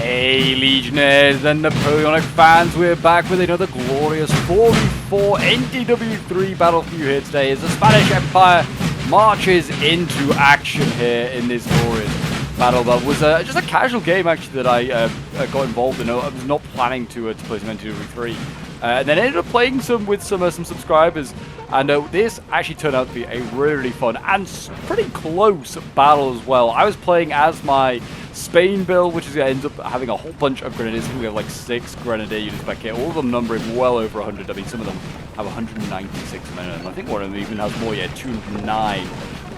Hey Legionnaires and Napoleonic fans, we're back with another glorious 4v4 NTW3 battle for you here today as the Spanish Empire marches into action here in this glorious battle. That was just a casual game actually that I got involved in. I was not planning to play some NTW3. And then ended up playing some with some subscribers, and this actually turned out to be a really fun and pretty close battle as well. I was playing as my Spain build, which is going to end up having a whole bunch of grenadiers. I think we have like 6 grenadier units back here, all of them numbering well over 100. I mean, some of them have 196 men in them. I think one of them even has more, 209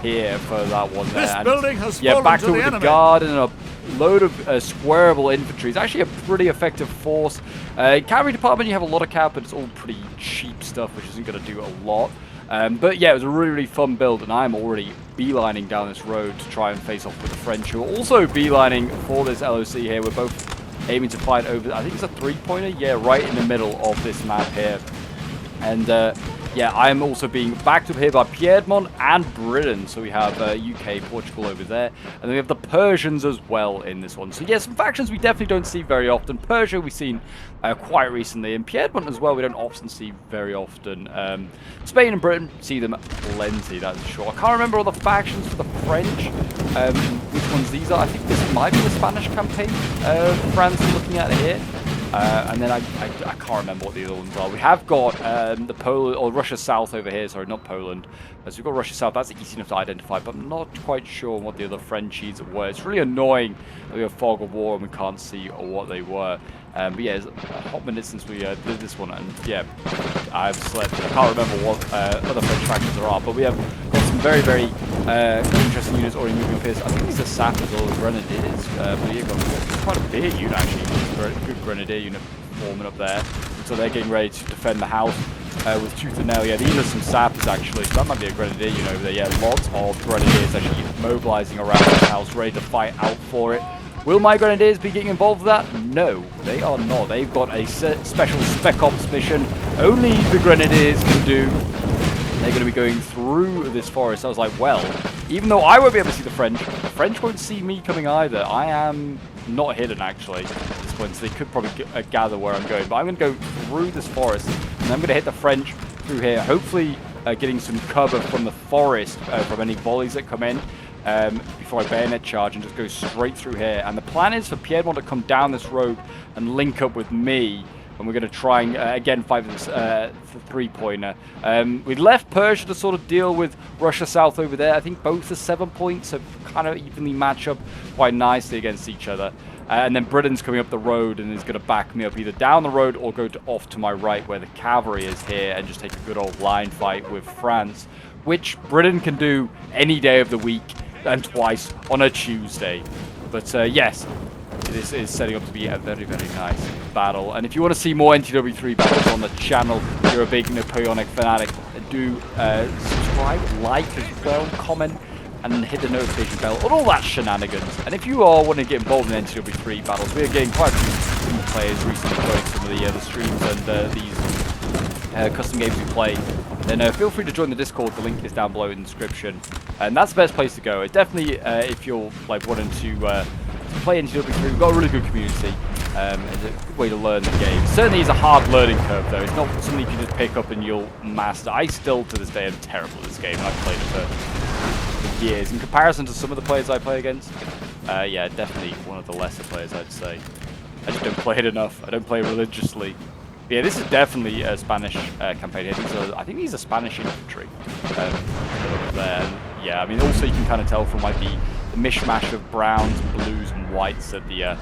here for that one there. This building has fallen back to the with enemy. The guard and a load of squareable infantry. It's actually a pretty effective force. Cavalry department, you have a lot of cap, but it's all pretty cheap stuff, which isn't going to do a lot. But yeah, it was a really, really fun build, and I'm already beelining down this road to try and face off with the French, who are also beelining for this LOC here. We're both aiming to fight over, I think it's a 3-pointer, yeah, right in the middle of this map here. And yeah, I am also being backed up here by Piedmont and Britain. So we have UK, Portugal over there. And then we have the Persians as well in this one. So yeah, some factions we definitely don't see very often. Persia we've seen quite recently. And Piedmont as well we don't often see very often. Spain and Britain see them plenty, that's for sure. I can't remember all the factions for the French. Which ones these are. I think this might be the Spanish campaign France is looking at here. And then I can't remember what the other ones are. We have got the Poland or Russia South over here. Sorry, not Poland. So we've got Russia South. That's easy enough to identify, but I'm not quite sure what the other Frenchies were. It's really annoying that we have fog of war and we can't see what they were. But yeah, it's a hot minute since we did this one, and yeah, I've slept. I can't remember what other French factions there are, but we have got some very, very interesting units already moving past. I think these are sappers or grenadiers. But yeah, got quite a big unit actually. Good grenadier unit forming up there. So they're getting ready to defend the house with tooth and nail. Yeah, these are some sappers actually. So that might be a grenadier unit over there. Yeah, lots of grenadiers actually mobilizing around the house, ready to fight out for it. Will my grenadiers be getting involved with that? No, they are not. They've got a special spec ops mission only the grenadiers can do. They're going to be going through this forest. I was like, well, even though I won't be able to see the French won't see me coming either. I am not hidden actually at this point, so they could probably gather where I'm going. But I'm going to go through this forest, and I'm going to hit the French through here, hopefully getting some cover from the forest from any volleys that come in. Before I bayonet charge and just go straight through here. And the plan is for Piedmont to come down this road and link up with me. And we're going to try and, again, fight this 3-pointer. We left Persia to sort of deal with Russia South over there. I think both are 7 points, so kind of evenly match up quite nicely against each other. And then Britain's coming up the road and is going to back me up either down the road or go off to my right where the cavalry is here and just take a good old line fight with France, which Britain can do any day of the week and twice on a Tuesday. But yes, this is setting up to be a very, very nice battle. And if you want to see more NTW3 battles on the channel, you're a big Napoleonic fanatic, do subscribe, like as well, comment, and hit the notification bell, and all that shenanigans. And if you all want to get involved in NTW3 battles, we're getting quite a few players recently joining some of the streams and these custom games we play. Then feel free to join the Discord. The link is down below in the description, and that's the best place to go. It's definitely if you're like wanting to play NTW3. We've got a really good community. It's a good way to learn the game. Certainly, is a hard learning curve though. It's not something you can just pick up and you'll master. I still to this day am terrible at this game, and I've played it for years. In comparison to some of the players I play against, yeah, definitely one of the lesser players I'd say. I just don't play it enough. I don't play religiously. Yeah, this is definitely a Spanish campaign here. I think these are Spanish infantry over there. And yeah, I mean, also you can kind of tell from like the mishmash of browns, blues, and whites that the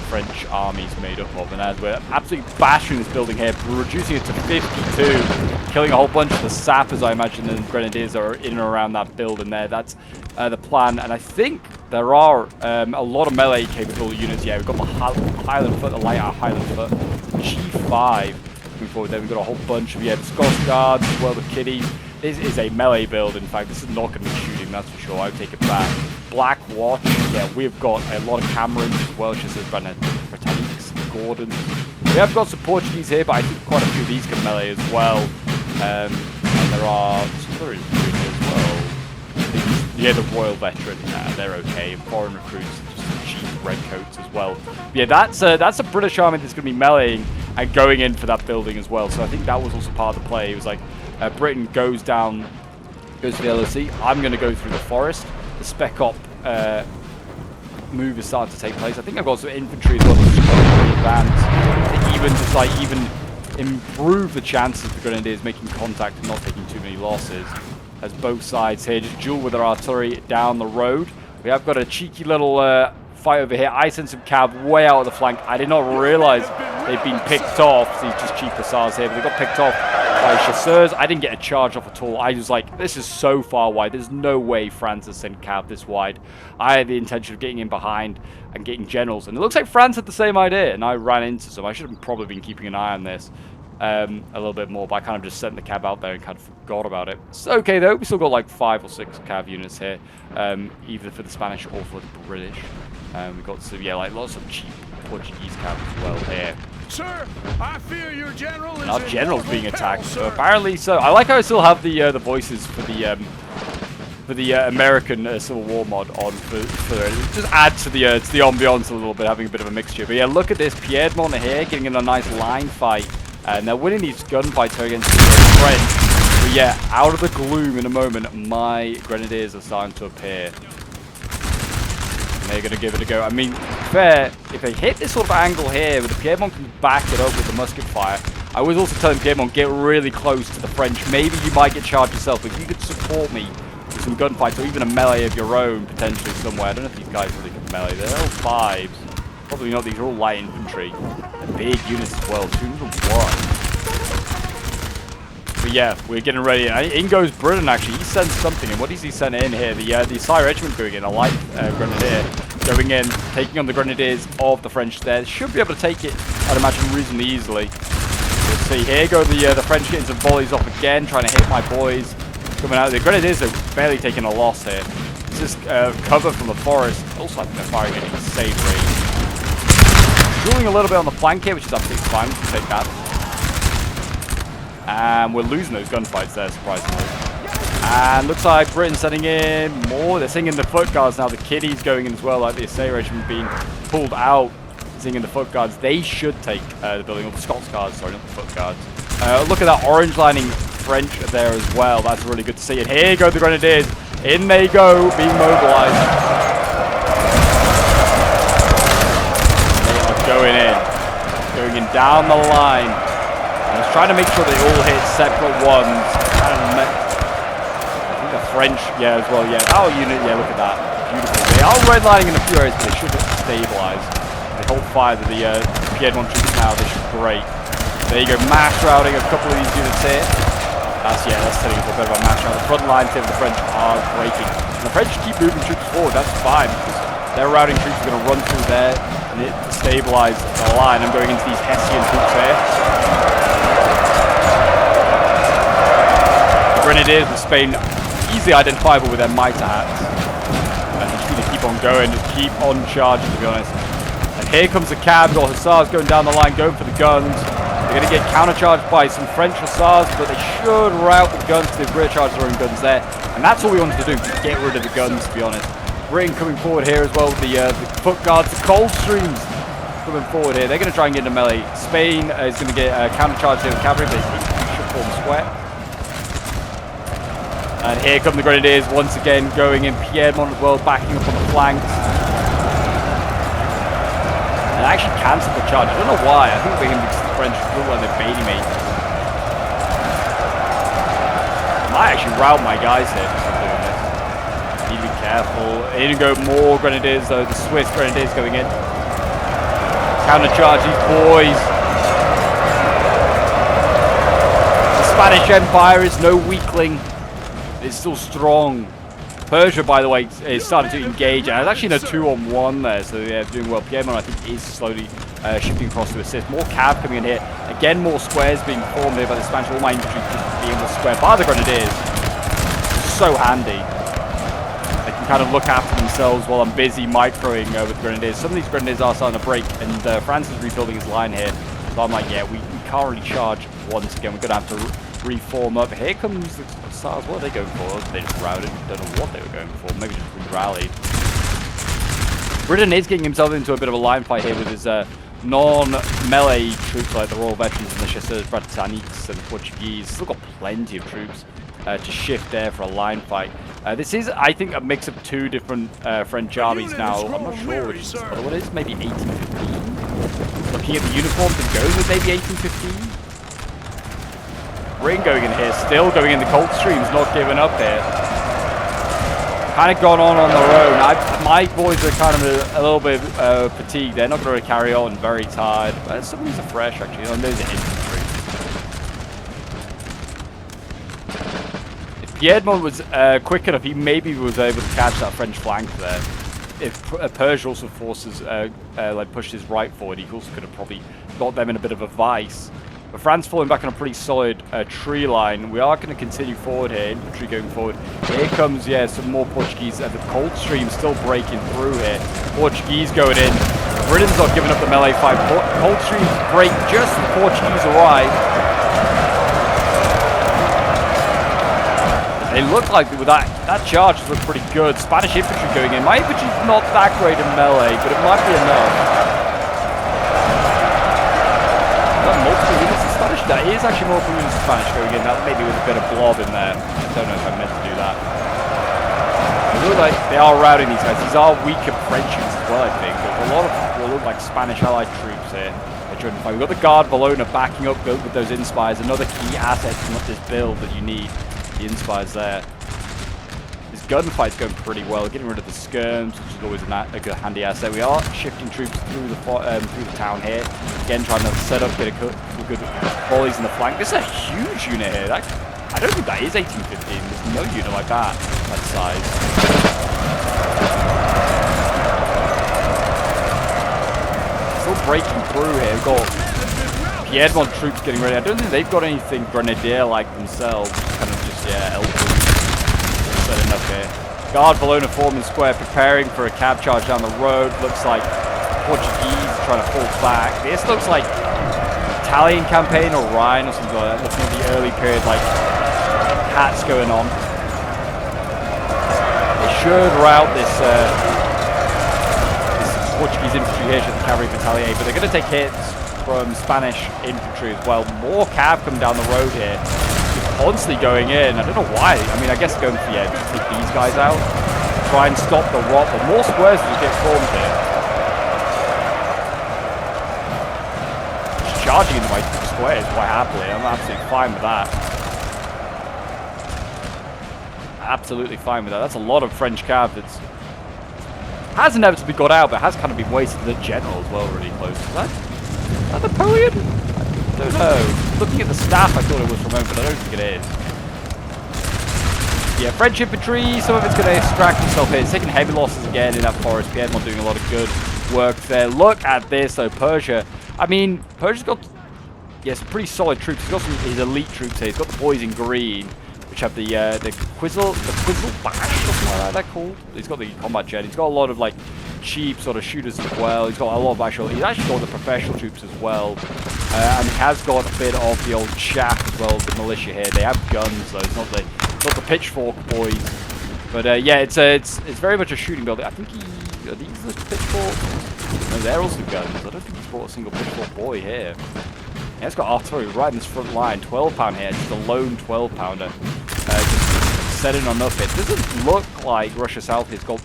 French army's made up of. And as we're absolutely bashing this building here, we're reducing it to 52, killing a whole bunch of the sappers, I imagine, and grenadiers are in and around that building there. That's the plan. And I think there are a lot of melee capable units. Yeah, we've got the Highland Foot, the light Highland Foot, the G5 moving forward there. We've got a whole bunch of, the Scots Guards as well, the Kiddies. This is a melee build, in fact. This is not going to be shooting, that's for sure. I would take it back. Black Watch, yeah, we've got a lot of Camerons as well. Just as Britannics, Gordons. We have got some Portuguese here, but I think quite a few of these can melee as well. And there are some other infantry as well. Yeah, the Royal Veteran, they're okay. And foreign recruits, just cheap redcoats as well. But yeah, that's a British army that's going to be meleeing and going in for that building as well. So I think that was also part of the play. It was like Britain goes to the LOC. I'm going to go through the forest. The spec op move is starting to take place. I think I've got some infantry as well that's pretty advanced. I think even improve the chances of the grenadiers making contact and not taking too many losses. As both sides here just duel with their artillery down the road. We have got a cheeky little fight over here. I sent some cav way out of the flank. I did not realize they'd been picked off. These just cheap hussars here, but they got picked off by chasseurs. I didn't get a charge off at all. I was like, this is so far wide. There's no way France has sent cav this wide. I had the intention of getting in behind and getting generals, and it looks like France had the same idea, and I ran into some. I should have probably been keeping an eye on this a little bit more, but I kind of just sent the cav out there and kind of forgot about it. It's okay though. We still got like 5 or 6 cav units here, either for the Spanish or for the British. We've got some, yeah, like lots of cheap Portuguese cav as well here. Sir, I fear your general is our general's being attacked. So apparently, so I like how I still have the voices for the American Civil War mod on for just add to the ambiance a little bit, having a bit of a mixture. But yeah, look at this Piedmont here getting in a nice line fight, and they're winning these gunfights against the French. But yeah, out of the gloom in a moment, my grenadiers are starting to appear. They're going to give it a go. I mean, fair, if they hit this sort of angle here, with the Piedmont can back it up with the musket fire. I was also telling Piedmont, get really close to the French. Maybe you might get charged yourself, but if you could support me with some gunfights, or even a melee of your own, potentially somewhere. I don't know if these guys really can melee. They're all 5s. Probably not. These are all light infantry. They're big units as well. 201. But yeah, we're getting ready. In goes Britain, actually. He sends something in. What does he send in here? The Sire Regiment going in. A light grenadier going in, taking on the grenadiers of the French there. Should be able to take it, I'd imagine, reasonably easily. We'll see. Here go the French getting some volleys off again, trying to hit my boys. Coming out. The grenadiers are barely taking a loss here. This is cover from the forest. Also, I think they're firing at insane range. Dueling a little bit on the flank here, which is absolutely fine. We can take that. And we're losing those gunfights there, surprisingly. And looks like Britain's sending in more. They're singing the foot guards now. The kiddies going in as well, like the Assay Regiment being pulled out, singing the foot guards. They should take the building, or the Scots guards, sorry, not the foot guards. Look at that orange lining French there as well. That's really good to see. And here go the grenadiers. In they go, being mobilized. They are going in down the line. I was trying to make sure they all hit separate ones. I think the French, yeah, as well, yeah. Our unit, yeah, look at that. Beautiful. They are redlining in a few areas, but they should stabilize. They hold fire to the Piedmont troops now. They should break. There you go, mass routing a couple of these units here. That's turning into a bit of a mass rout. The front lines here of the French are breaking. And the French keep moving troops forward. That's fine, because their routing troops are going to run through there and stabilize the line. I'm going into these Hessian troops here. Grenadiers of Spain, easily identifiable with their mitre hats. And just going to keep on going, just keep on charging, to be honest. And here comes the cav, got hussars going down the line, going for the guns. They're going to get countercharged by some French hussars, but they should rout the guns because they've recharged their own guns there. And that's all we wanted to do, get rid of the guns, to be honest. Britain coming forward here as well, the foot guards, the Coldstreams coming forward here. They're going to try and get into melee. Spain is going to get countercharged here with cavalry, but they should form square. And here come the grenadiers once again, going in Piedmont as well, backing up on the flanks. And I actually cancelled the charge. I don't know why. I think the French look like they're baiting me. I might actually rout my guys here for doing this. Need to be careful. Here go more grenadiers though. The Swiss grenadiers going in. Countercharge these boys. The Spanish Empire is no weakling. It's still strong. Persia, by the way, is starting to engage, and it's actually in a 2-on-1 there, so they're doing well. Piedmont, I think, is slowly shifting across to assist. More cav coming in here. Again, more squares being formed here by the Spanish. All my infantry just being able to square by the grenadiers. So handy. They can kind of look after themselves while I'm busy microing with the grenadiers. Some of these grenadiers are starting to break, and France is rebuilding his line here. So I'm like, yeah, we can't really charge once again. We're going to have to reform up. Here comes the SARS. What are they going for? They just routed. Don't know what they were going for. Maybe just re-rallied. Britain is getting himself into a bit of a line fight here with his non-melee troops like the Royal Veterans and the Chasseurs Britanniques and the Portuguese. Still got plenty of troops to shift there for a line fight. This is, I think, a mix of two different French armies now. I'm not sure which the other one is. Maybe 1815. Looking at the uniforms and going with maybe 1815. Britain going in here, still going in the Coldstreams, not giving up here. Kind of gone on their own. My boys are kind of a little bit fatigued. They're not going to carry on, very tired. But some of these are fresh, actually. Oh, those are infantry. If Piedmont was quick enough, he maybe was able to catch that French flank there. If Persia also forces, like pushed his right forward, he also could have probably got them in a bit of a vice. But France falling back on a pretty solid tree line. We are going to continue forward here, infantry going forward. Here comes, yeah, some more Portuguese. The Coldstream still breaking through here. Portuguese going in. Britain's not giving up the melee fight. Coldstreams break just as the Portuguese arrive. They look like with that charge look pretty good. Spanish infantry going in. My infantry's not that great in melee, but it might be enough. Multiple units of Spanish. That is actually multiple units of Spanish going in. That maybe with a bit of blob in there. I don't know if I meant to do that. They look like they are routing these guys. These are weaker French units as well, I think. There's a lot of what look like Spanish allied troops here. We've got the Guard Bologna backing up with those Inspires. Another key asset from this build that you need. The Inspires there. This gunfight's going pretty well. Getting rid of the skirms, which is always a good handy asset. We are shifting troops through the town here. Again, trying to set up, get a couple good volleys in the flank. This is a huge unit here. I don't think that is 1815. There's no unit like that size. Still breaking through here. We've got Piedmont troops getting ready. I don't think they've got anything grenadier-like themselves. Kind of just, yeah, elbows. Setting up here. Guard Bologna forming square, preparing for a cab charge down the road. Looks like Portuguese trying to fall back. This looks like Italian campaign or Rhine or something like that. Looking at the early period, like hats going on. They should rout this Portuguese infantry here, should the cavalry battalion, but they're going to take hits from Spanish infantry as well. More cav come down the road here. Constantly going in. I don't know why. I mean, I guess going for to take these guys out, try and stop the rot. But more squares will get formed here. Just charging in the way squares quite happily. I'm absolutely fine with that. Absolutely fine with that. That's a lot of French cav that's has inevitably got out, but has kind of been wasted. The general as well, really close. Is that Napoleon? I don't know. Looking at the staff, I thought it was from home, but I don't think it is. Yeah, French infantry, some of it's going to extract itself here. It's taking heavy losses again in that forest. Piedmont doing a lot of good work there. Look at this, though. Persia. I mean, Persia's got, yeah, some pretty solid troops. He's got some his elite troops here. He's got the boys in green, which have the Quizzle Bash, something like that they're called. He's got the combat jet. He's got a lot of, like, cheap sort of shooters as well. He's got a lot of he's actually got the professional troops as well. And he has got a bit of the old chaff as well, the militia here. They have guns though, it's not the pitchfork boys. But yeah, it's very much a shooting build. I think are these the pitchforks? No, they're also guns. I don't think he's brought a single pitchfork boy here. Yeah, it's got artillery right in this front line. 12-pound here, just a lone 12-pounder. Just setting on up. It doesn't look like Russia South has got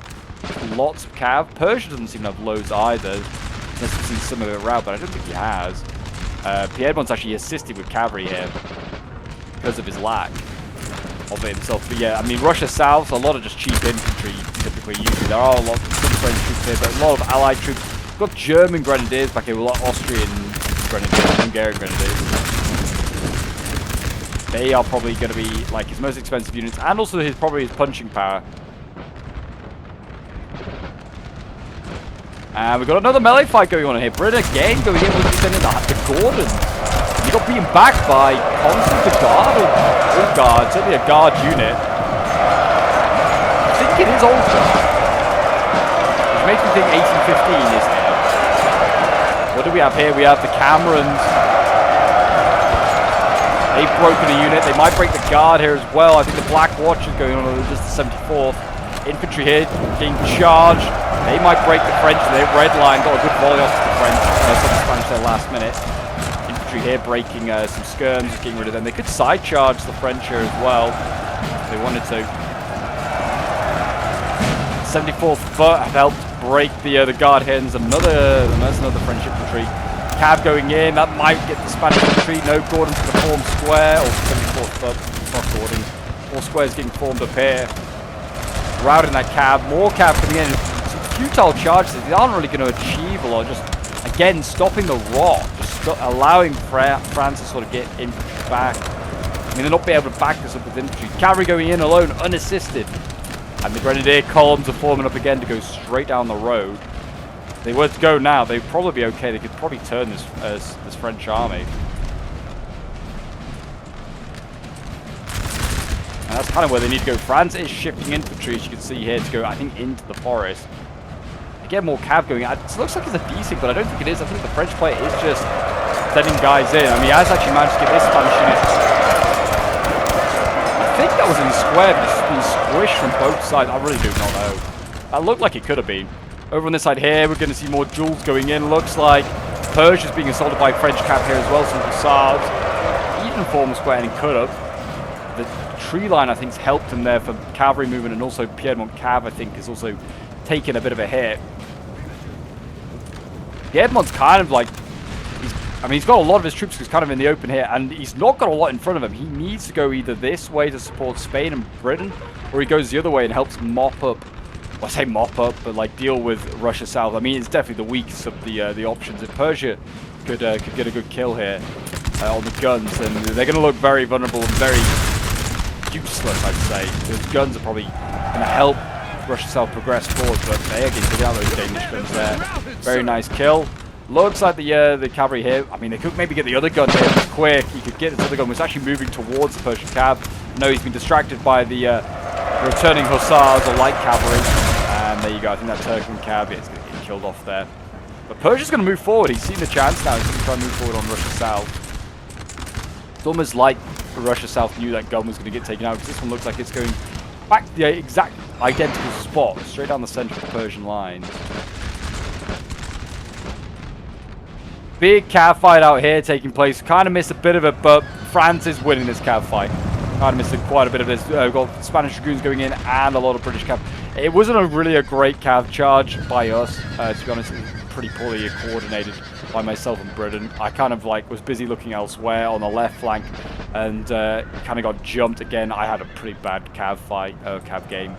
lots of cav. Persia doesn't seem to have loads either. Unless we've seen some of it around, but I don't think he has. Piedmont's actually assisted with cavalry here because of his lack of it himself. But yeah, I mean, Russia South, a lot of just cheap infantry typically usually. There are a lot of some French troops here, but a lot of allied troops. We've got German grenadiers back here, a lot of Austrian grenadiers, Hungarian grenadiers. They are probably going to be like his most expensive units, and also probably his punching power. And we've got another melee fight going on here. Britain again going in with the Gordon. He got beaten back by Constant the Guard, or Guard, certainly a Guard unit. I think it is also. Which makes me think 1815 is here. What do we have here? We have the Camerons. They've broken a unit. They might break the Guard here as well. I think the Black Watch is going on with just the 74th. Infantry here being charged. They might break the French. They've redlined, got a good volley off the French. Some Spanish there last minute. Infantry here breaking some skirms, getting rid of them. They could side charge the French here as well if they wanted to. 74th Foot have helped break the guard here. And there's another French infantry. Cav going in. That might get the Spanish infantry. No, Gordon to the form square. Or 74th Foot. Not Gordon. 4 squares getting formed up here. Routing that Cav. More Cav coming in. Some futile charges. They aren't really going to achieve a lot. Just, again, stopping the rot. Just allowing France to sort of get infantry back. I mean, they're not being able to back this up with infantry. Cavalry going in alone, unassisted. And the Grenadier columns are forming up again to go straight down the road. If they were to go now, they'd probably be okay. They could probably turn this French army. And that's kind of where they need to go. France is shifting infantry, as you can see here, to go, I think, into the forest. Again, more cav going. It looks like it's a decent, but I don't think it is. I think the French player is just sending guys in. I mean, he has actually managed to get this Spanish unit. I think that was in square, but it's been squished from both sides. I really do not know. That looked like it could have been. Over on this side here, we're going to see more duels going in. Looks like Persia's being assaulted by French cav here as well. Some hussars. Even form square, and he could have. The tree line, I think, has helped him there for cavalry movement, and also Piedmont Cav, I think, is also taking a bit of a hit. Piedmont's kind of like, he's got a lot of his troops kind of in the open here, and he's not got a lot in front of him. He needs to go either this way to support Spain and Britain, or he goes the other way and helps mop up, well, I say mop up, but like deal with Russia South. I mean, it's definitely the weakest of the options. If Persia could get a good kill here on the guns, then they're going to look very vulnerable and very useless, I'd say. Those guns are probably going to help Russia South progress forward, but they are getting out those Danish guns there. Very nice kill. Looks like the cavalry here. I mean, they could maybe get the other gun here quick. He could get this other gun, which is actually moving towards the Persian cav. No, he's been distracted by the returning hussars or light cavalry. And there you go. I think that Turkmen cav is going to get killed off there. But Persia's going to move forward. He's seen the chance now. He's going to try and move forward on Russia South. It's almost like Russia South knew that gun was going to get taken out, because this one looks like it's going back to the exact identical spot, straight down the center of the Persian line. Big cav fight out here taking place. Kind of missed a bit of it, but France is winning this cav fight. Kind of missed quite a bit of this. We've got Spanish Dragoons going in and a lot of British cav. It wasn't really a great cav charge by us, to be honest. It was pretty poorly coordinated by myself and Britain. I kind of was busy looking elsewhere on the left flank, and kind of got jumped again. I had a pretty bad cav fight, cav game.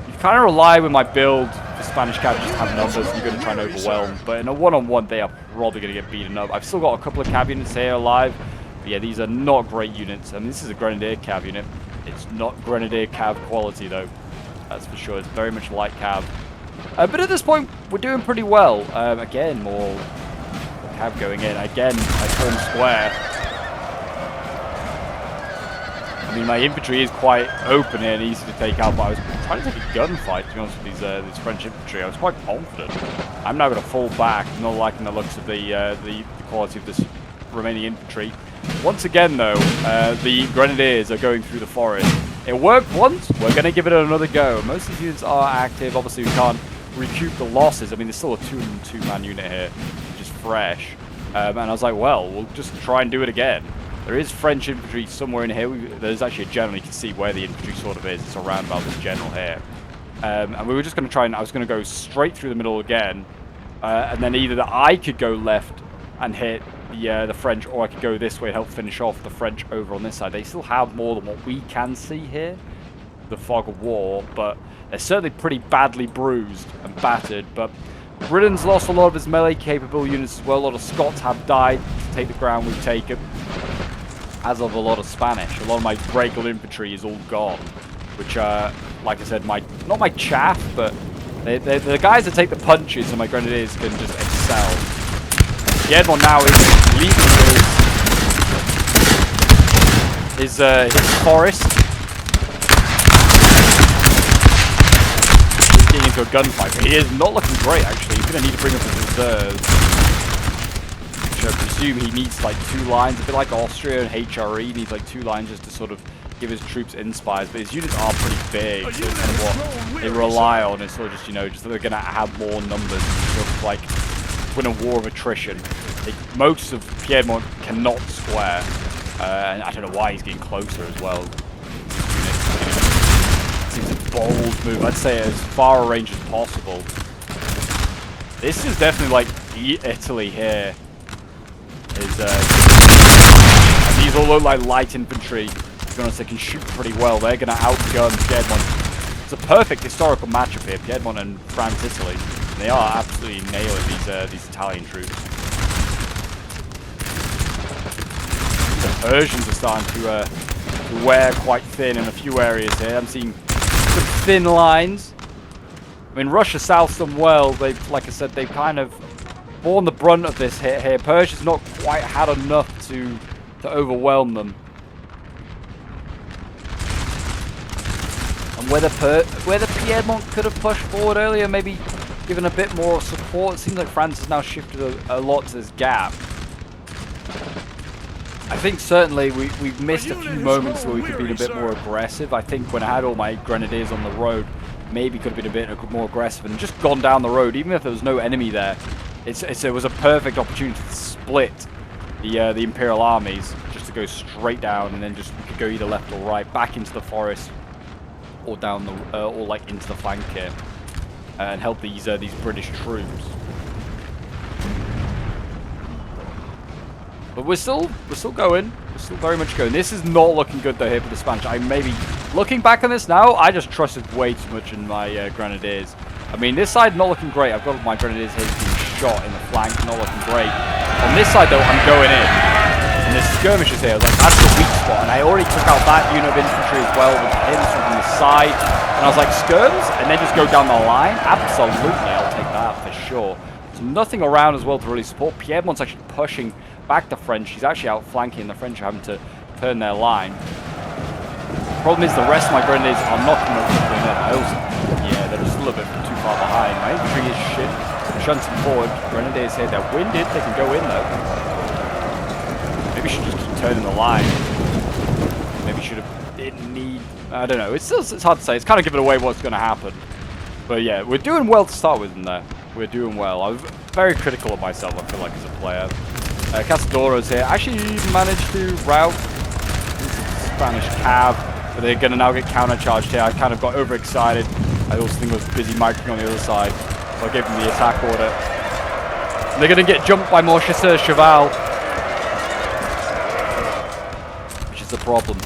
You kind of rely with my build for Spanish cav, just have numbers, and you're going to try and overwhelm. But in a one-on-one, they are probably going to get beaten up. I've still got a couple of cav units here alive. But yeah, these are not great units. I mean, this is a Grenadier cav unit. It's not Grenadier cav quality, though. That's for sure. It's very much light cav. But at this point, we're doing pretty well. Again, more cav going in. Again, I form square. I mean, my infantry is quite open here and easy to take out, but I was trying to take a gunfight, to be honest, with these French infantry. I was quite confident. I'm now going to fall back, not liking the looks of the quality of this remaining infantry. Once again, though, the Grenadiers are going through the forest. It worked once. We're going to give it another go. Most of these units are active. Obviously, we can't recoup the losses. I mean, there's still a 2-man unit here, which is fresh. And I was like, well, we'll just try and do it again. There is French infantry somewhere in here. There's actually a general. You can see where the infantry sort of is. It's around about this general here. And we were just going to try and... I was going to go straight through the middle again. And then either I could go left and hit the French, or I could go this way and help finish off the French over on this side. They still have more than what we can see here, the fog of war, but they're certainly pretty badly bruised and battered. But Britain's lost a lot of its melee capable units as well. A lot of Scots have died to take the ground we've taken, as of a lot of Spanish. A lot of my regular infantry is all gone, which, like I said, not my chaff, but they're the guys that take the punches, and my Grenadiers can just excel. Piedmont now is leaving his forest. He's getting into a gunfight, but he is not looking great, actually. He's going to need to bring up his reserves. Which I presume he needs like 2 lines, a bit like Austria and HRE. He needs like 2 lines just to sort of give his troops inspires, but his units are pretty big. So kind of what they rely on is sort of just, you know, just that they're going to have more numbers and sort of like win a war of attrition. Most of Piedmont cannot square, and I don't know why he's getting closer as well. Seems a bold move. I'd say as far a range as possible. This is definitely like Italy here. These all look like light infantry. To be honest, they can shoot pretty well. They're going to outgun Piedmont. It's a perfect historical matchup here, Piedmont and France, Italy. And they are absolutely nailing these Italian troops. The Persians are starting to wear quite thin in a few areas here. I'm seeing some thin lines. I mean, Russia south's done well. They've, like I said, they've kind of borne the brunt of this hit here. Persia's not quite had enough to overwhelm them. And whether Piedmont could have pushed forward earlier, maybe given a bit more support. It seems like France has now shifted a lot to this gap. I think certainly we've missed a few moments where we could have been a bit more aggressive. I think when I had all my grenadiers on the road, maybe could have been a bit more aggressive and just gone down the road, even if there was no enemy there. It was a perfect opportunity to split the Imperial armies, just to go straight down, and then just we could go either left or right, back into the forest, or down the or like into the flank here, and help these British troops. But we're still going. We're still very much going. This is not looking good though here for the Spanish. I maybe looking back on this now, I just trusted way too much in my grenadiers. I mean, this side not looking great. I've got my grenadiers here being shot in the flank, not looking great. On this side though, I'm going in. And there's skirmishes here. Like that's the weak spot, and I already took out that unit of infantry as well with him from the side. And I was like, skirms, and then just go down the line. Absolutely, I'll take that for sure. There's nothing around as well to really support. Piedmont's actually pushing back the French. He's actually outflanking. The French are having to turn their line. The problem is the rest of my grenadiers are not coming up quickly enough. Yeah, they're just a little bit too far behind. My infantry is shunting forward. Grenadiers here, they're winded. They can go in though. Maybe we should just keep turning the line. Maybe should have. Didn't need. I don't know. It's hard to say. It's kind of giving away what's going to happen. But yeah, we're doing well to start with in there. We're doing well. I'm very critical of myself, I feel like, as a player. Castadores here actually managed to rout Spanish cav, but they're going to now get countercharged here. I kind of got overexcited. I also think I was busy microing on the other side, so I gave them the attack order. And they're going to get jumped by more chasseurs cheval, which is the problem.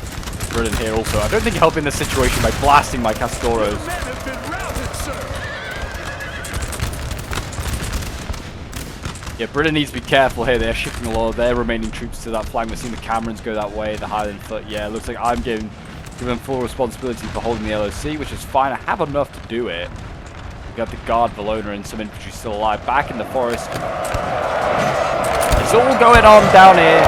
Brilliant here also. I don't think helping the situation by blasting my Castadores. Yeah, Britain needs to be careful here. They're shifting a lot of their remaining troops to that flank. We're seeing the Camerons go that way, the Highland Foot. Yeah, it looks like I'm giving them full responsibility for holding the LOC, which is fine. I have enough to do it. We got the Guard Valona and some infantry still alive. Back in the forest. It's all going on down here.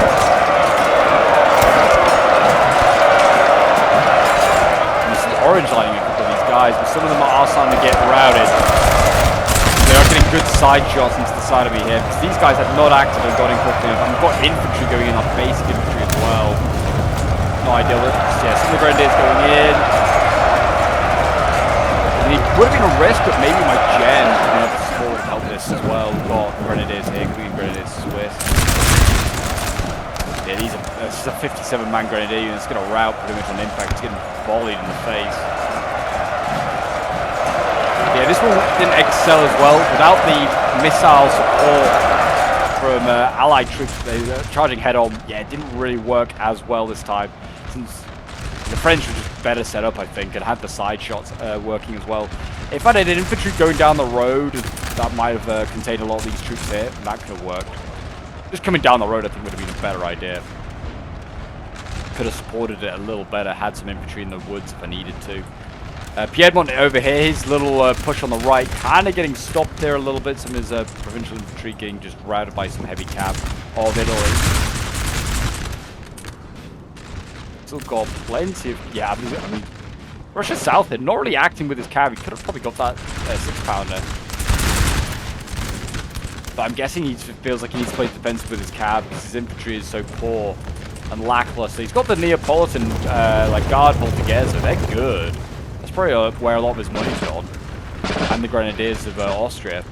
And this is orange lining a couple of these guys, but some of them are starting to get routed. They are getting good side shots into the side of me here, because these guys have not acted and got in quickly enough. I've got infantry going in, like basic infantry as well. No idea what. Yeah, some of the grenadiers going in. And it would have been a risk, but maybe my gen would have to support and help this as well. We've got grenadiers here, Queen Grenadiers Swiss. Yeah, this is a 57-man grenadier unit. It's going to rout pretty much on impact. It's getting volleyed in the face. Yeah, this one didn't excel as well. Without the missile support from allied troops, they were charging head-on. Yeah, it didn't really work as well this time, since the French were just better set up, I think, and had the side shots working as well. If I had infantry going down the road, that might have contained a lot of these troops here. That could have worked. Just coming down the road, I think, would have been a better idea. Could have supported it a little better, had some infantry in the woods if I needed to. Piedmont over here, his little push on the right, kind of getting stopped there a little bit. Some of his provincial infantry getting just routed by some heavy cav of Italy. Still got plenty of, yeah, I mean, Russia South here, not really acting with his cav. He could have probably got that 6-pounder. But I'm guessing he feels like he needs to play defensive with his cav because his infantry is so poor. and lackluster. He's got the Neapolitan like guard pulled together, so they're good. That's probably where a lot of his money's gone. And the grenadiers of Austria.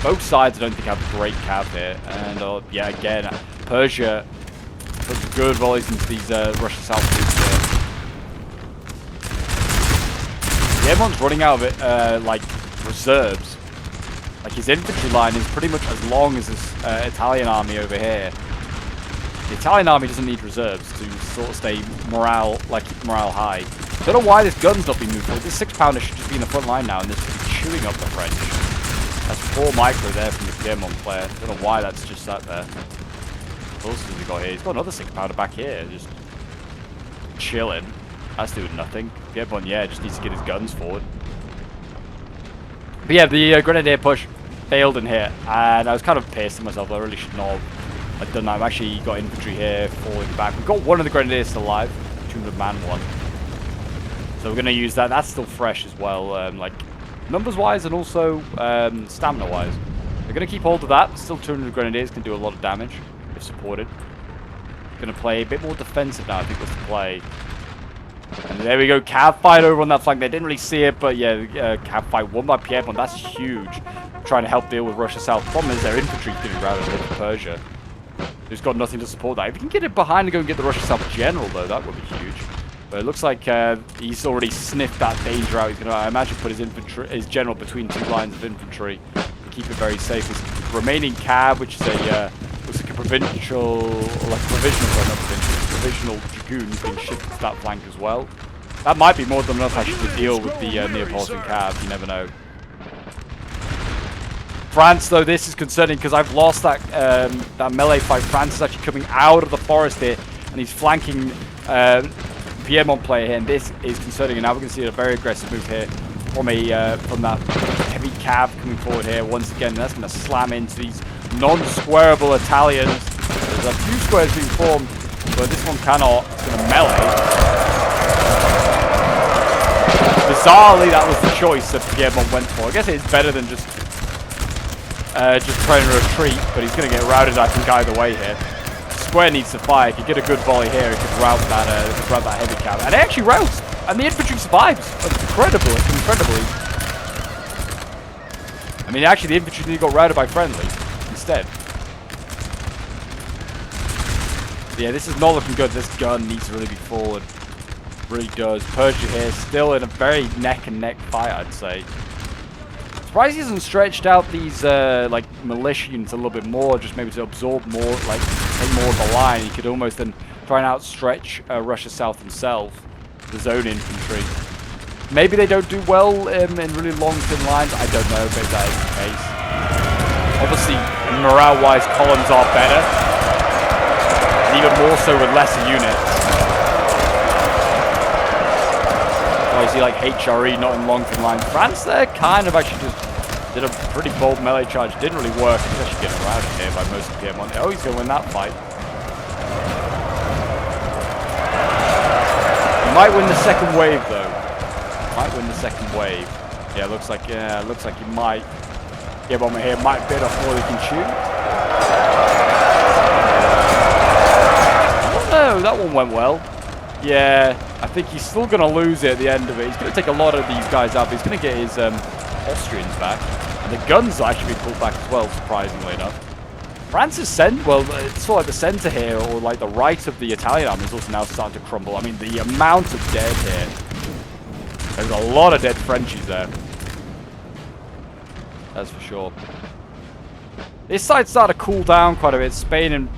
Both sides I don't think have a great cav here. And yeah, again, Persia puts good volleys into these Russian South troops here. Everyone's running out of it, like, reserves. Like, his infantry line is pretty much as long as his Italian army over here. The Italian army doesn't need reserves to sort of stay morale, like, keep morale high. Don't know why this gun's not being moved forward. This 6-pounder should just be in the front line now, and this should be chewing up the French. That's 4 micro there from the Piedmont player. Don't know why that's just sat there. What else has he got here? He's got another 6-pounder back here, just chilling. That's doing nothing. Piedmont, yeah, just needs to get his guns forward. But yeah, the grenadier push failed in here, and I was kind of pissed at myself. I really should not have done that. I've actually got infantry here falling back. We've got one of the grenadiers still alive, 200-man one. So we're going to use that. That's still fresh as well, like numbers-wise and also stamina-wise. We're going to keep hold of that. Still 200 grenadiers can do a lot of damage if supported. Going to play a bit more defensive now, I think, was the play. And there we go, cav fight over on that flank. They didn't really see it, but yeah, cav fight won by Piedmont. That's huge. Trying to help deal with Russia South. Problem is their infantry's getting routed into Persia. Who's got nothing to support that. If you can get it behind and go and get the Russia South general, though, that would be huge. But it looks like he's already sniffed that danger out. He's going to, I imagine, put his general between 2 lines of infantry to keep it very safe. His remaining cav, which is a looks like a provisional dragoon, is being shifted to that flank as well. That might be more than enough actually to deal with the Neapolitan cav. You never know. France, though, this is concerning because I've lost that that melee fight. France is actually coming out of the forest here, and he's flanking Piedmont player here, and this is concerning. And now we're going to see a very aggressive move here from that heavy cav coming forward here once again. That's going to slam into these non-squareable Italians. There's a few squares being formed, but this one cannot. It's going to melee. Bizarrely, that was the choice that Piedmont went for. I guess it's better than just trying to retreat, but he's going to get routed, I think, either way here. Square needs to fire. He could get a good volley here. He could rout that heavy cav, and it actually routs, and the infantry survives. Incredible, incredibly. I mean, actually, the infantry nearly got routed by friendly instead. Yeah, this is not looking good. This gun needs to really be forward. Really does. Persia here still in a very neck and neck fight, I'd say. Surprised he hasn't stretched out these like militia units a little bit more, just maybe to absorb more, like take more of the line. He could almost then try and outstretch Russia South himself, his own infantry. Maybe they don't do well in really long thin lines. I don't know, but that is the case. Obviously, morale-wise, columns are better, and even more so with lesser units. You see, like HRE not in long thin lines. France there kind of actually just did a pretty bold melee charge. Didn't really work. He's actually getting routed here by most of Piedmont. Oh, he's going to win that fight. He might win the second wave though. Might win the second wave. Yeah, looks like he might. Piedmont here might bit off more than he can chew. I don't know. That one went well. Yeah, I think he's still going to lose it at the end of it. He's going to take a lot of these guys out, but he's going to get his Austrians back. And the guns are actually being pulled back as well, surprisingly enough. France's it's sort of like the center here, or like the right of the Italian army is also now starting to crumble. I mean, the amount of dead here. There's a lot of dead Frenchies there. That's for sure. This side started to cool down quite a bit. Spain and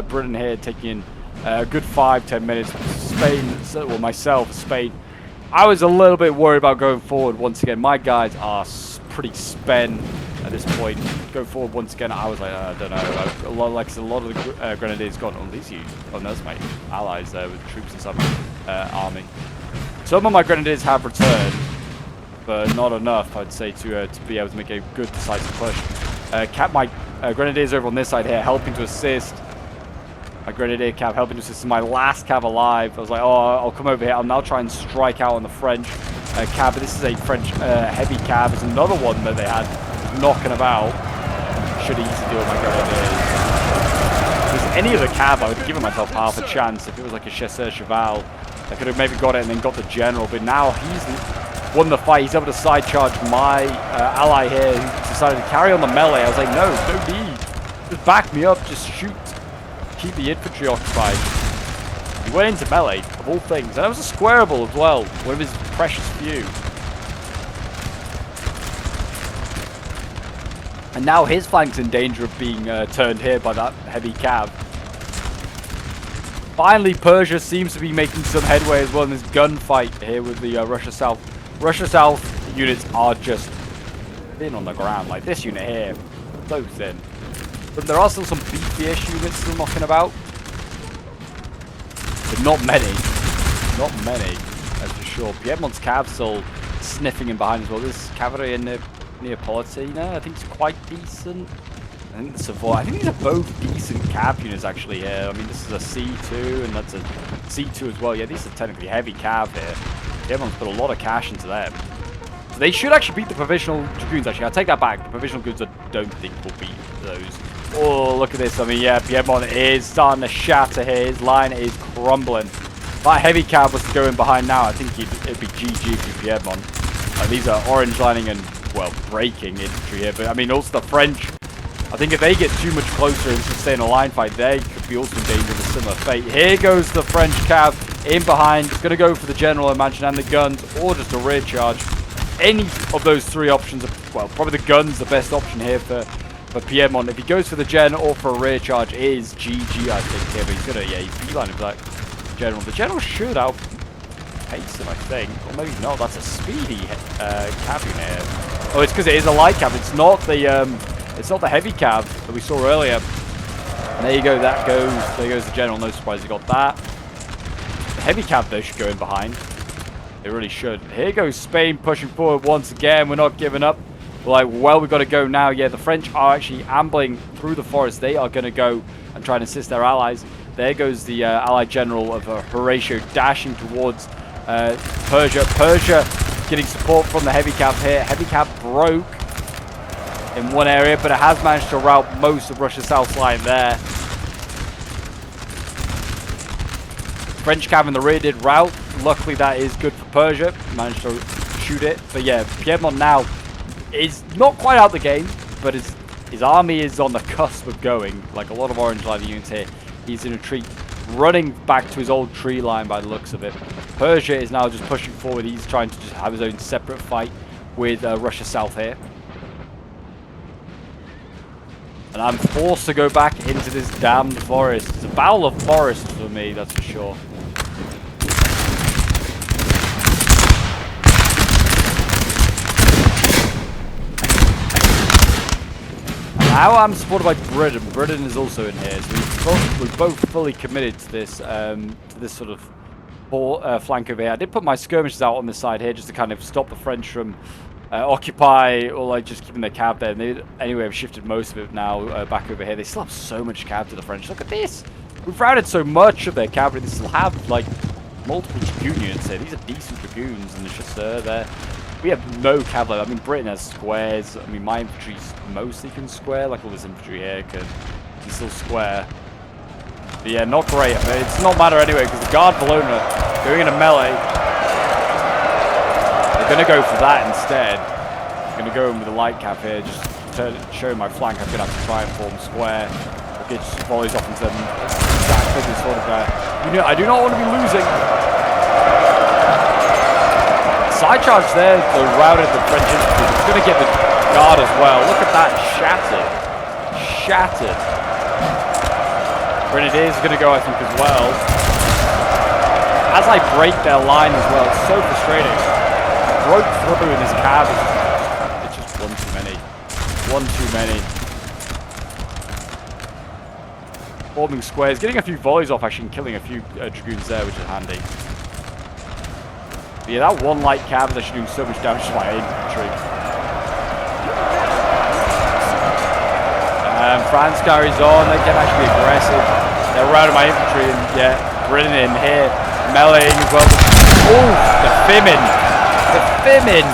Britain here taking in a good 5-10 minutes. Spain, well, myself, Spain, I was a little bit worried about going forward once again. My guys are pretty spent at this point. Go forward once again, I was like, I don't know. A lot of the grenadiers gone. Oh, these huge. Oh, no, that's my allies there with troops and some army. Some of my grenadiers have returned, but not enough, I'd say, to be able to make a good decisive push. My grenadiers over on this side here, helping to assist. My grenadier cav helping to assist my last cav alive. I was like, oh, I'll come over here. I'll now try and strike out on the French cav. But this is a French heavy cav. It's another one that they had knocking about. Should easily deal with my grenadiers. was any other cav, I would have given myself half a chance. If it was like a chasseur cheval, I could have maybe got it and then got the general. But now he's won the fight. He's able to side charge my ally here, who decided to carry on the melee. I was like, no need. Just back me up. Just shoot. Keep the infantry occupied. He went into melee, of all things. And that was a squareable as well. One of his precious few. And now his flank's in danger of being turned here by that heavy cav. Finally, Persia seems to be making some headway as well in this gunfight here with the Russia South. Russia South units are just thin on the ground. Like this unit here, so thin. But there are still some beefy-ish units still knocking about. But not many. Not many, that's for sure. Piedmont's cav still sniffing in behind as well. This cavalry in the Neapolitan, I think it's quite decent. I think the Savoy, I think these are both decent cav units actually here. I mean, this is a C2 and that's a C2 as well. Yeah, these are technically heavy cav here. Everyone's put a lot of cash into them. So they should actually beat the provisional dragoons actually. I'll take that back. The provisional goods I don't think will beat those. Oh, look at this. I mean, yeah, Piedmont is starting to shatter here. His line is crumbling. If that heavy cav was to go in behind now, I think it'd be GG for Piedmont. These are orange lining and, well, breaking infantry here. But, I mean, also the French, I think if they get too much closer and sustain a line fight, they could be also in danger of a similar fate. Here goes the French cav in behind. It's going to go for the general, I imagine, and the guns, or just a rear charge. Any of those three options are, well, probably the gun's the best option here for Piedmont. If he goes for the gen or for a rear charge, it is GG, I think, here. But he's going to, yeah, he's beeline of that general. The general should outpace him, I think. Or maybe not. That's a speedy cav unit here. Oh, it's because it is a light cav. It's not the heavy cav that we saw earlier. And there you go. There goes the general. No surprise he got that. The heavy cav, though, should go in behind. They really should. Here goes Spain pushing forward once again. We're not giving up. We're like, well, we've got to go now. Yeah, the French are actually ambling through the forest. They are going to go and try and assist their allies. There goes the allied general of Horatio dashing towards Persia. Persia getting support from the heavy cav here. Heavy cav broke in one area, but it has managed to rout most of Russia's south line there. French cav in the rear did rout. Luckily, that is good for Persia. Managed to shoot it. But yeah, Piedmont now is not quite out the game, but his army is on the cusp of going. Like a lot of orange line units here. He's in a retreat, running back to his old tree line by the looks of it. Persia is now just pushing forward. He's trying to just have his own separate fight with Russia South here. And I'm forced to go back into this damned forest. It's a battle of forests for me, that's for sure. Now I'm supported by Britain. Britain is also in here, so we're both fully committed to this sort of flank over here. I did put my skirmishers out on this side here just to kind of stop the French from occupy or like just keeping their cav there. And they anyway have shifted most of it now back over here. They still have so much cav to the French. Look at this. We've routed so much of their cavalry. They still have like multiple dragoon units here. These are decent dragoons and the chasseur there. We have no cavalry. I mean, Britain has squares. I mean, my infantry mostly can square. Like all this infantry here can still square. But yeah, not great. I mean, it's not matter anyway because the guard Bologna going in a melee. They're going to go for that instead. I'm going to go in with a light cap here. Just show my flank. I'm going to have to try and form square. I'll get just volleys off into them. Exactly this sort of unit. I do not want to be losing. Side charge there, the routed the French infantry. It's going to get the guard as well. Look at that, shattered. Shattered. Grenadiers are going to go, I think, as well. As I break their line as well, it's so frustrating. Broke through in this cav. It's just one too many. One too many. Forming squares, getting a few volleys off actually and killing a few dragoons there, which is handy. But yeah, that one light cav is actually doing so much damage to my infantry. France carries on, they can actually be aggressive. They're routing my infantry and yeah, Britain in here, meleeing as well. Oh, the Fimin! The Fimin!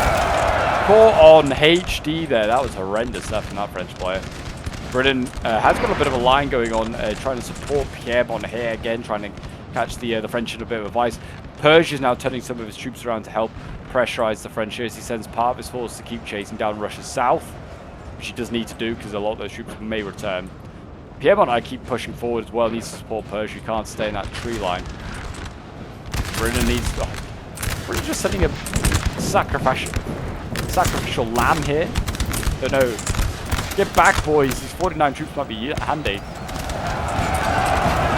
Caught on HD there, that was horrendous stuff from that French player. Britain has got a bit of a line going on, trying to support Piedmont here again, trying to catch the French in a bit of a vice. Persia is now turning some of his troops around to help pressurize the French here as he sends part of his force to keep chasing down Russia's south, which he does need to do because a lot of those troops may return. Piedmont, I keep pushing forward as well, needs to support Persia. You can't stay in that tree line. Britain needs... Oh, Britain's just sending a sacrificial lamb here. Don't know. Get back, boys. These 49 troops might be handy.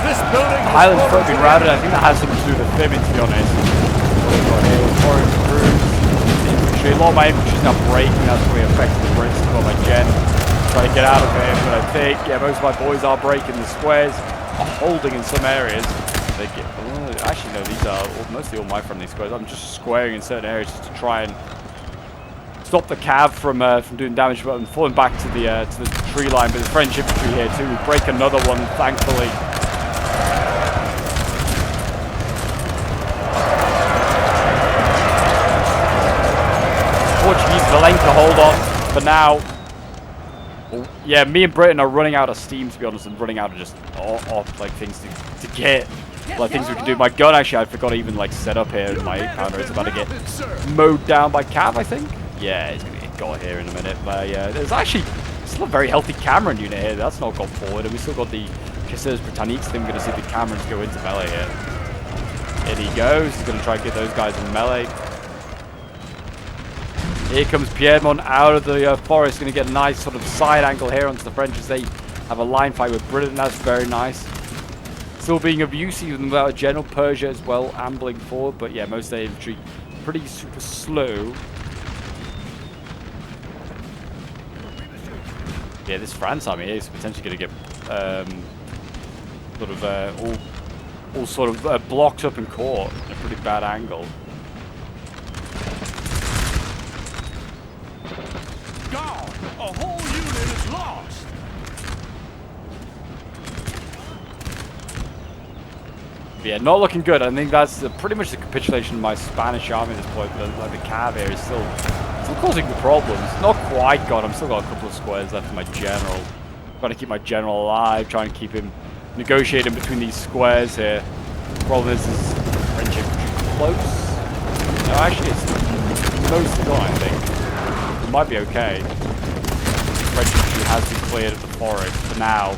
This building Highlands Front being routed. I think that has something to do with the Fibbing, to be honest. Infantry. A lot of my infantry is now breaking. That's really affecting the Brits. I've got my gen trying to get out of here. But I think, yeah, most of my boys are breaking. The squares are holding in some areas. They get, actually, no, these are mostly all my friendly squares. I'm just squaring in certain areas just to try and stop the cav from doing damage, but I'm falling back to the tree line. But the French infantry here too. We break another one, thankfully. Portuguese Valenka hold on for now. Well, yeah, me and Britain are running out of steam, to be honest, and running out of just like things to get. Like things we can do. My gun, actually, I forgot to even like set up here. My 8-pounder is about to get mowed down by cav, I think. Yeah, it's going to get got here in a minute. But yeah, there's actually still a very healthy Cameron unit here. That's not gone forward. And we still got the Chasseurs Britanniques. Then we're going to see the Camerons go into melee here. In he goes. He's going to try and get those guys in melee. Here comes Piedmont out of the forest. Going to get a nice sort of side angle here onto the French as they have a line fight with Britain. That's very nice. Still being of use even without a general. Persia as well, ambling forward. But yeah, most of the infantry pretty super slow. Yeah, this France army is potentially going to get all sort of blocked up and caught in a pretty bad angle. Gone! A whole unit is lost! Yeah, not looking good. I think that's pretty much the capitulation of my Spanish army at this point. Like the cav here is still causing the problems. Not quite gone. I've still got a couple of squares left for my general. Trying to keep my general alive. Trying to keep him negotiating between these squares here. The problem is French infantry close. No, actually, it's mostly gone, I think. It might be okay. French infantry has been cleared of the forest for now.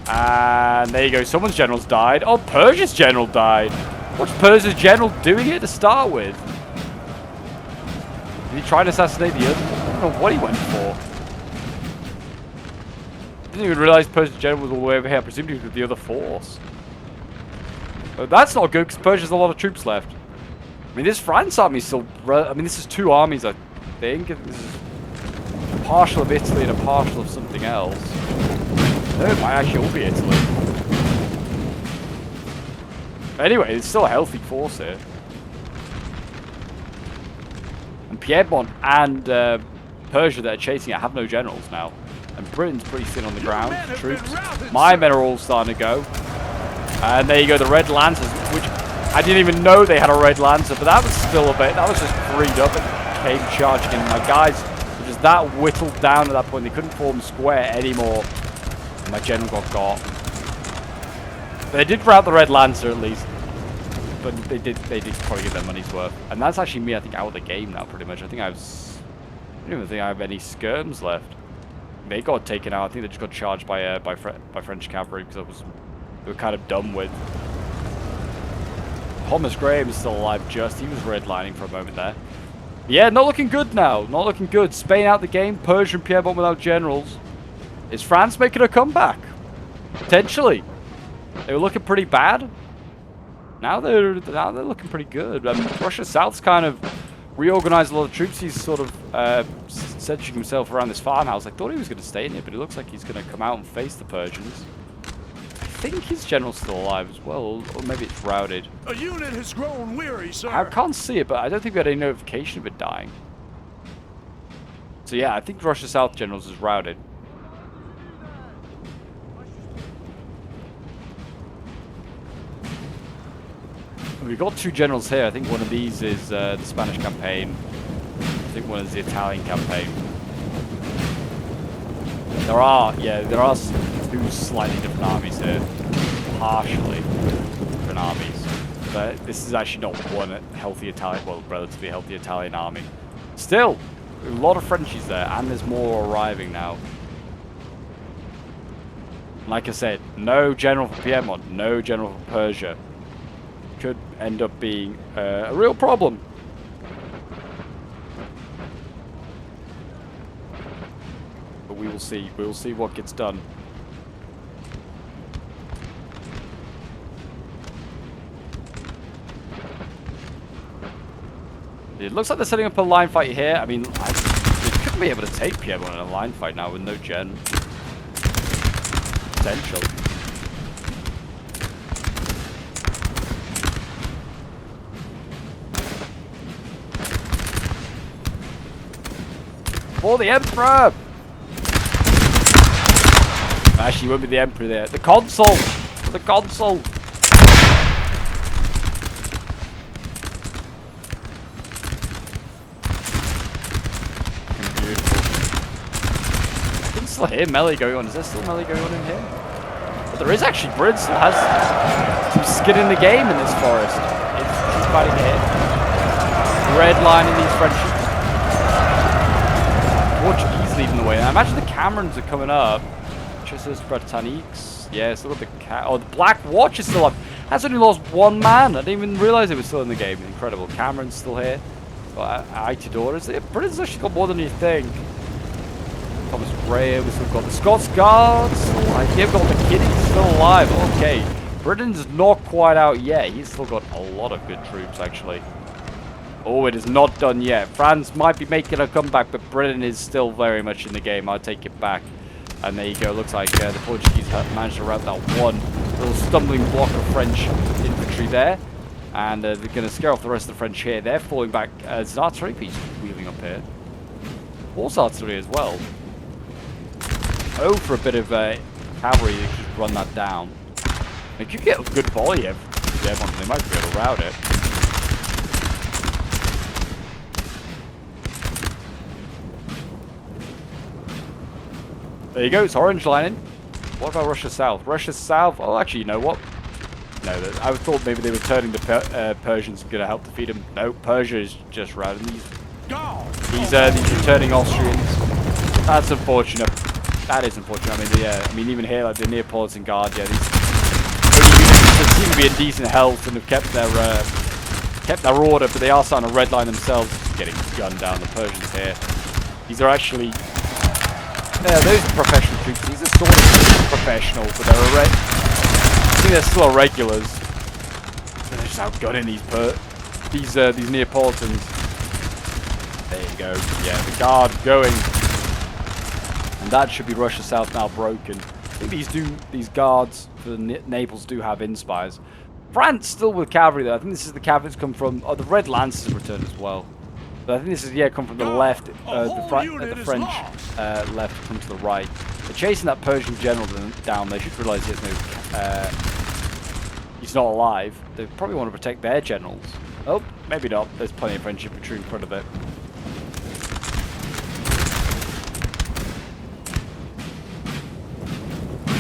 And there you go. Someone's general's died. Oh, Persia's general died. What's Persia's general doing here to start with? Did he try to assassinate the other? I don't know what he went for. Didn't even realize Persia's general was all the way over here. I presumed he was with the other force. But that's not good because Persia's a lot of troops left. I mean, this France army is still... I mean, this is two armies, I think. This is a partial of Italy and a partial of something else. No, it might actually all be Italy. Anyway, it's still a healthy force here. And Piedmont and Persia that are chasing it have no generals now. And Britain's pretty thin on the ground. Troops. My men are all starting to go. And there you go, the Red Lancers, which I didn't even know they had a Red Lancer, but that was still a bit, that was just freed up and came charging in. My guys were just that whittled down at that point. They couldn't form square anymore. And my general got. They did rout the Red Lancer at least. But they did probably get their money's worth. And that's actually me, I think, out of the game now, pretty much. I don't even think I have any skirms left. They got taken out. I think they just got charged by French cavalry because they were kind of done with. Thomas Graham is still alive just. He was redlining for a moment there. Yeah, not looking good now. Not looking good. Spain out the game. Persia and Piedmont without generals. Is France making a comeback? Potentially. They were looking pretty bad. Now they're looking pretty good. Russia South's kind of reorganized a lot of troops. He's sort of centering himself around this farmhouse. I thought he was going to stay in here, but it looks like he's going to come out and face the Persians. I think his general's still alive as well, or maybe it's routed. A unit has grown weary, sir. I can't see it, but I don't think we had any notification of it dying. So yeah, I think Russia South generals is routed. We've got two generals here. I think one of these is the Spanish campaign. I think one is the Italian campaign. There are two slightly different armies here. Partially different armies. But this is actually not one healthy Italian, well, relatively healthy Italian army. Still, a lot of Frenchies there, and there's more arriving now. Like I said, no general for Piedmont, no general for Persia. Could end up being a real problem. But we will see. We will see what gets done. It looks like they're setting up a line fight here. I mean, they couldn't be able to take Piedmont in a line fight now with no gen. Potential. For the Emperor! Actually, it won't be the Emperor there. The Consul! The Consul! Beautiful. I can still hear melee going on. Is there still melee going on in here? But there is actually. Britain still has some skin in the game in this forest. It's fighting here. Redlining these French. Portuguese leading the way. I imagine the Camerons are coming up. Chassis Britanniques. Yeah, still got the cat. Oh, the Black Watch is still up. Has only lost one man. I didn't even realize it was still in the game. Incredible. Cameron's still here. Got Aitadores. Britain's actually got more than you think. Thomas Graham. We've still got the Scots Guards. I think got the kid. He's still alive. Okay. Britain's not quite out yet. He's still got a lot of good troops, actually. Oh, it is not done yet. France might be making a comeback, but Britain is still very much in the game. I'll take it back. And there you go. Looks like the Portuguese managed to rout that one little stumbling block of French infantry there. And they're going to scare off the rest of the French here. They're falling back. There's an artillery piece wheeling up here. Horse artillery as well. Oh, for a bit of cavalry, they just run that down. They could get a good volley here. Yeah, they might be able to rout it. There you go, it's orange lining. What about Russia South? Russia South, oh actually, you know what? No, I thought maybe they were turning the Persians and going to help defeat them. No, Persia is just routing these returning Austrians. That's unfortunate. That is unfortunate. I mean, even here, like the Neapolitan Guard, yeah, these units seem to be in decent health and have kept their order, but they are starting to redline themselves, getting gunned down. The Persians here. These are actually. Yeah, those are professional troops. These are sort of professional, but they're I think they're still irregulars. They're just outgunning these Neapolitans. There you go. Yeah, the guard going, and that should be Russia South now broken. I think these guards for Naples do have inspires. France still with cavalry though. I think this is the cavalry that's come from. Oh, the Red Lancers have returned as well. But I think this is come from the left, the French left come to the right. They're chasing that Persian general down. They should realise he's not alive. They probably want to protect their generals. Oh, maybe not. There's plenty of French infantry in front of it.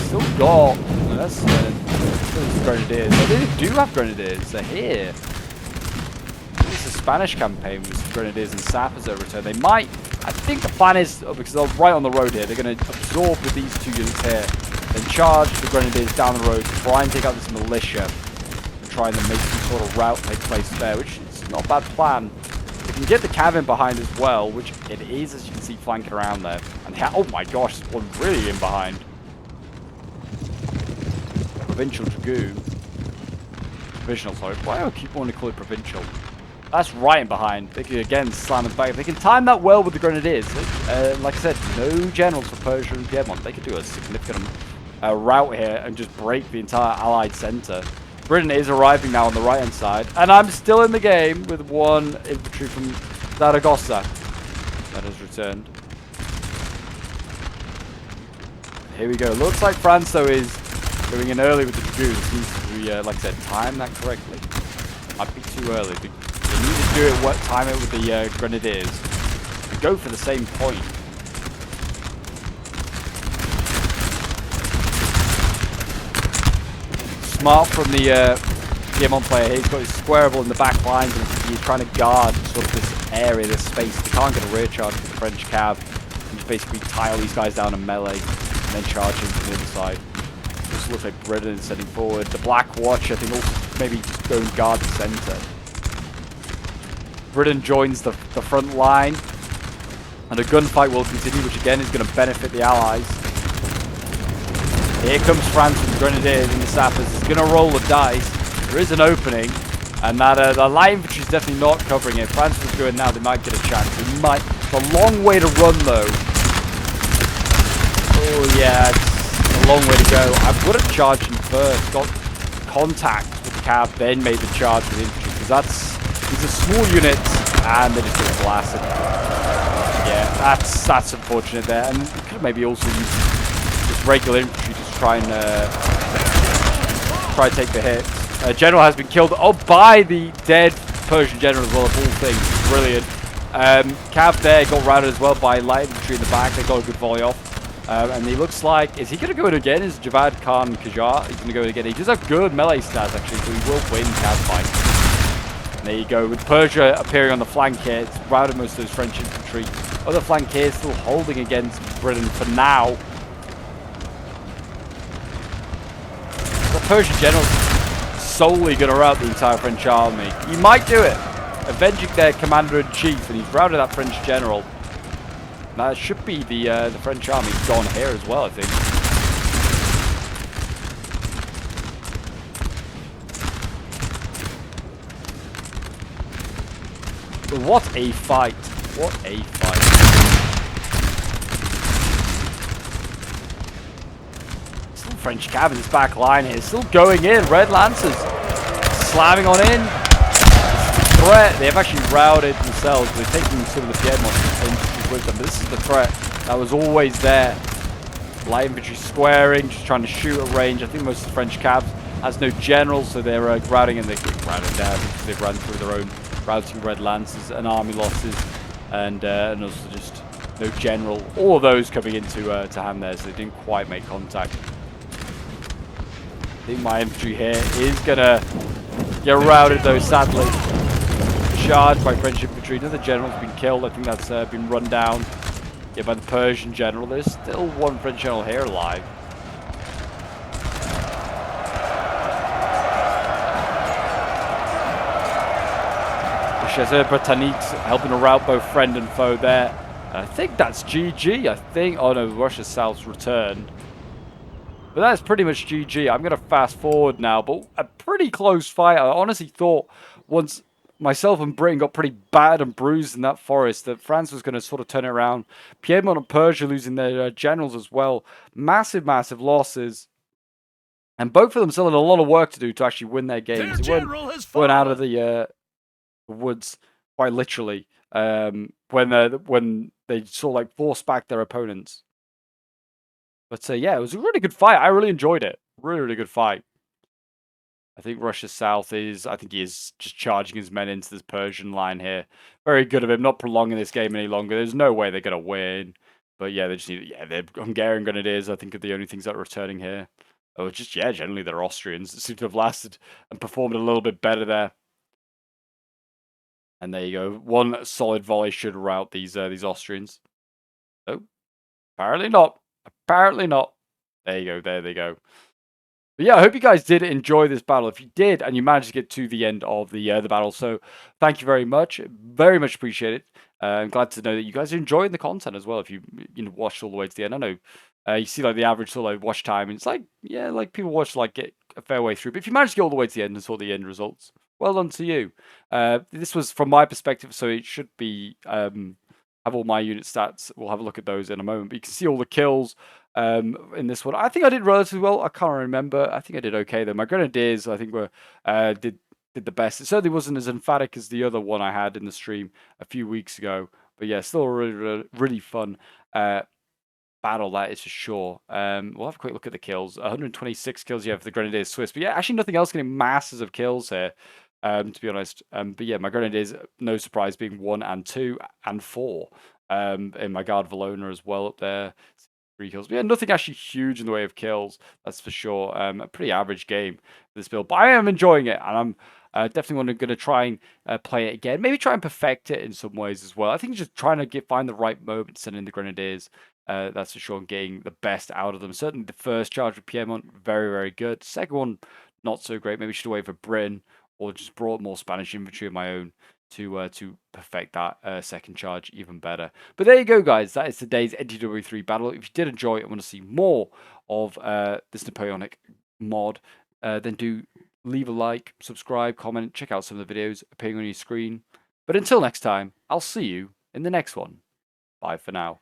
Still got. That's grenadiers. They do have grenadiers. They're here. Spanish campaign with grenadiers and sappers that return. They might, I think the plan is, because they're right on the road here, they're going to absorb with these two units here, then charge the grenadiers down the road, try and take out this militia, and try and then make some sort of rout take place there, which is not a bad plan. They can get the cavalry behind as well, which it is, as you can see, flanking around there. And oh my gosh, there's one really in behind. Provincial Dragoon. Provisional, sorry. Why do I keep wanting to call it provincial? That's right in behind. They can again slam us back. If they can time that well with the grenadiers. Like I said, no generals for Persia and Piedmont. They could do a significant rout here and just break the entire Allied centre. Britain is arriving now on the right hand side, and I'm still in the game with one infantry from Zaragoza that has returned. Here we go. Looks like France though is going in early with the dragoons. Needs to be, like I said, time that correctly. Might be too early. They need to do it, time it with the grenadiers. And go for the same point. smart from the Piedmont player here. He's got his squareable in the back lines, and he's trying to guard sort of this area, this space. They can't get a rear charge with the French cav. And just basically tile these guys down in melee, and then charge in from the other side. Just looks like Britain is setting forward. The Black Watch, I think, also maybe just go and guard the center. Britain joins the front line, and a gunfight will continue, which again is going to benefit the Allies. Here comes France with the Grenadiers and the Sappers. It's going to roll the dice. There is an opening, and that the light infantry is definitely not covering it. France was going now, they might get a chance. They might. It's a long way to run, though. Oh, yeah, it's a long way to go. I would have charged him first, got contact with the cav, then made the charge with the infantry, because these are small units, and they're just getting blasted. Yeah, that's unfortunate there, and you could have maybe also used just regular infantry to try and take the hit. General has been killed by the dead Persian general as well, of all things. Brilliant. Cav there got routed as well by light infantry in the back. They got a good volley off. And he looks like, is he going to go in again? Is Javad Khan Qajar? He's going to go in again. He does have good melee stats actually, so he will win Cav fight. And there you go, with Persia appearing on the flank here. It's routed most of those French infantry. Other flank here still holding against Britain for now. The Persian general's solely going to rout the entire French army. He might do it, avenging their commander-in-chief, and he's routed that French general. Now it should be the French army gone here as well, I think. But what a fight! What a fight! Still French cav in this back line here, still going in. Red Lancers slamming on in. Threat. They have actually routed themselves. They're taking some of the Piedmont infantry with them. But this is the threat that was always there. Light infantry squaring, just trying to shoot at range. I think most of the French cav has no generals, so they're routing, and they get routed down because they've run through their own routing Red Lancers and army losses, and also just no general. All of those coming into to hand there, so they didn't quite make contact. I think my infantry here is gonna get routed though, sadly. Charged by French infantry. Another general's been killed. I think that's been run down by the Persian general. There's still one French general here alive. The Chasseurs Britanniques helping to rout both friend and foe there. And I think that's GG. I think. Oh no, Russia South's returned. But that's pretty much GG. I'm going to fast forward now, but a pretty close fight. I honestly thought once myself and Britain got pretty bad and bruised in that forest that France was going to sort of turn it around. Piedmont and Persia losing their generals as well. Massive, massive losses. And both of them still had a lot of work to do to actually win their games. They weren't out of the woods, quite literally, when they sort of like forced back their opponents. But yeah, it was a really good fight. I really enjoyed it. Really, really good fight. I think Russia South I think he is just charging his men into this Persian line here. Very good of him, not prolonging this game any longer. There's no way they're going to win. But yeah, they just need, they're Hungarian Grenadiers, I think, are the only things that are returning here. Oh, just, yeah, generally they're Austrians. It seems to have lasted and performed a little bit better there. And there you go. One solid volley should rout these Austrians. Oh, apparently not. Apparently not. There you go. There they go. But yeah, I hope you guys did enjoy this battle. If you did, and you managed to get to the end of the battle, so thank you very much. Very much appreciate it. I'm glad to know that you guys are enjoying the content as well. If you watched all the way to the end, I know you see like the average sort of like watch time, and it's like people watch like get a fair way through. But if you managed to get all the way to the end and saw the end results, well done to you. This was from my perspective, so it should be have all my unit stats. We'll have a look at those in a moment. But you can see all the kills in this one. I think I did relatively well. I can't remember. I think I did okay though. My Grenadiers, I think, were did the best. It certainly wasn't as emphatic as the other one I had in the stream a few weeks ago. But yeah, still a really, really fun battle, that is for sure. We'll have a quick look at the kills. 126 kills, yeah, for the Grenadiers Swiss. But yeah, actually nothing else getting masses of kills here, to be honest. But yeah, my Grenadiers, no surprise, being 1 and 2 and 4. In my Guard Valona as well up there. 3 kills. But yeah, nothing actually huge in the way of kills, that's for sure. A pretty average game, this build. But I am enjoying it, and I'm definitely going to try and play it again. Maybe try and perfect it in some ways as well. I think just trying to find the right moment to send in the Grenadiers. That's for sure, and getting the best out of them. Certainly the first charge with Piedmont, very, very good. Second one, not so great. Maybe should have waited for Britain, or just brought more Spanish infantry of my own to perfect that second charge even better. But there you go, guys. That is today's NTW3 battle. If you did enjoy it and want to see more of this Napoleonic mod, then do leave a like, subscribe, comment, check out some of the videos appearing on your screen. But until next time, I'll see you in the next one. Bye for now.